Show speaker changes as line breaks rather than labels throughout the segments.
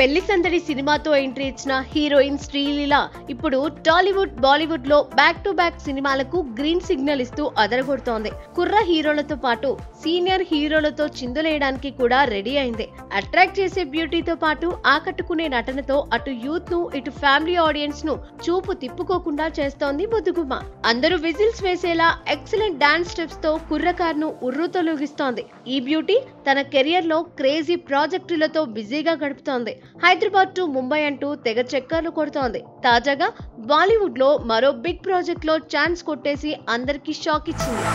పెళ్లి సందడి సినిమాతో ఎంట్రీ ఇచ్చిన హీరోయిన్ శ్రీలీల ఇప్పుడు టాలీవుడ్, బాలీవుడ్ లో బ్యాక్ టు బ్యాక్ సినిమాలకు గ్రీన్ సిగ్నల్ ఇస్తూ అదరగొడుతోంది. కుర్ర హీరోలతో పాటు సీనియర్ హీరోలతో చిందులేయడానికి కూడా రెడీ అయింది. అట్రాక్ట్ చేసే బ్యూటీతో పాటు ఆకట్టుకునే నటనతో అటు యూత్ ను, ఇటు ఫ్యామిలీ ఆడియన్స్ ను చూపు తిప్పుకోకుండా చేస్తోంది ముద్దుగుమ్మ. అందరూ విజిల్స్ వేసేలా ఎక్సలెంట్ డాన్స్ స్టెప్స్ తో కుర్రకారును ఉర్రూతలూగిస్తోంది. ఈ బ్యూటీ తన కెరియర్ లో క్రేజీ ప్రాజెక్టులతో బిజీగా గడుపుతోంది. హైదరాబాద్ టు ముంబై అంటూ తెగ చక్కర్లు కొడుతోంది. తాజాగా బాలీవుడ్ లో మరో బిగ్ ప్రాజెక్ట్ లో ఛాన్స్ కొట్టేసి అందరికీ షాక్ ఇచ్చింది.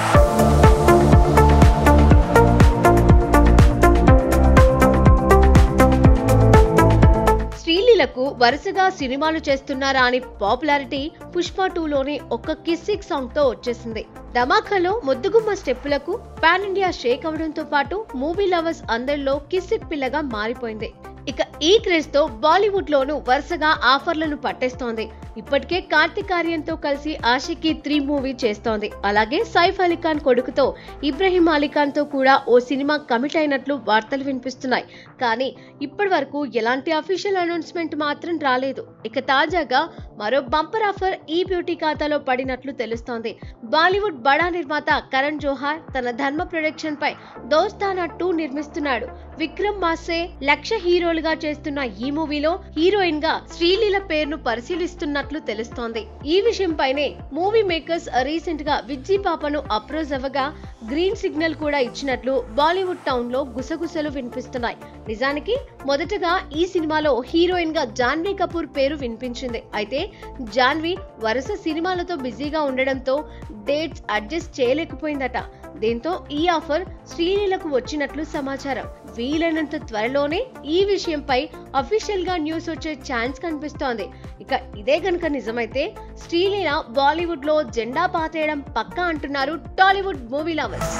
శ్రీలీలకు వరుసగా సినిమాలు చేస్తున్నారా అని పాపులారిటీ పుష్ప 2లోని ఒక్క కిస్సిక్ సాంగ్ తో వచ్చేసింది. ధమాకాలో ముద్దుగుమ్మ స్టెప్పులకు పాన్ ఇండియా షేక్ అవడంతో పాటు మూవీ లవర్స్ అందరిలో కిస్సిక్ పిల్లగా మారిపోయింది. ఇక ఈ క్రేజ్ తో బాలీవుడ్ లోనూ వరుసగా ఆఫర్లను పట్టేస్తోంది. ఇప్పటికే కార్తిక్ ఆర్యన్తో కలిసి ఆషికీ 3 మూవీ చేస్తోంది. అలాగే సైఫ్ అలీఖాన్ కొడుకుతో ఇబ్రహీం అలీఖాన్ తో కూడా ఓ సినిమా కమిట్ అయినట్లు వార్తలు వినిపిస్తున్నాయి. కానీ ఇప్పటి వరకు ఎలాంటి అఫీషియల్ అనౌన్స్మెంట్ మాత్రం రాలేదు. ఇక తాజాగా మరో బంపర్ ఆఫర్ ఈ బ్యూటీ ఖాతాలో పడినట్లు తెలుస్తోంది. బాలీవుడ్ బడా నిర్మాత కరణ్ జోహార్ తన ధర్మ ప్రొడక్షన్ పై దోస్తానా 2 నిర్మిస్తున్నాడు. విక్రమ్ మాసే లక్ష హీరోలుగా చేస్తున్న ఈ మూవీలో హీరోయిన్ గా శ్రీలీల పేరును పరిశీలిస్తున్నట్లు తెలుస్తోంది. ఈ విషయంపైనే మూవీ మేకర్స్ రీసెంట్ గా విజ్జీ పాపను అప్రోచ్ అవ్వగా గ్రీన్ సిగ్నల్ కూడా ఇచ్చినట్లు బాలీవుడ్ టౌన్ లో గుసగుసలు వినిపిస్తున్నాయి. నిజానికి మొదటగా ఈ సినిమాలో హీరోయిన్ గా జాన్వీ కపూర్ పేరు వినిపించింది. అయితే జాన్వీ వరుస సినిమాలతో బిజీగా ఉండడంతో డేట్స్ అడ్జస్ట్ చేయలేకపోయిందట. దీంతో ఈ ఆఫర్ శ్రీలీలకు వచ్చినట్లు సమాచారం. వీలైనంత త్వరలోనే ఈ విషయంపై అఫీషియల్ గా న్యూస్ వచ్చే ఛాన్స్ కనిపిస్తోంది. ఇక ఇదే గనుక నిజమైతే శ్రీలీల బాలీవుడ్ లో జెండా పాతేయడం పక్కా అంటున్నారు టాలీవుడ్ మూవీ లవర్స్.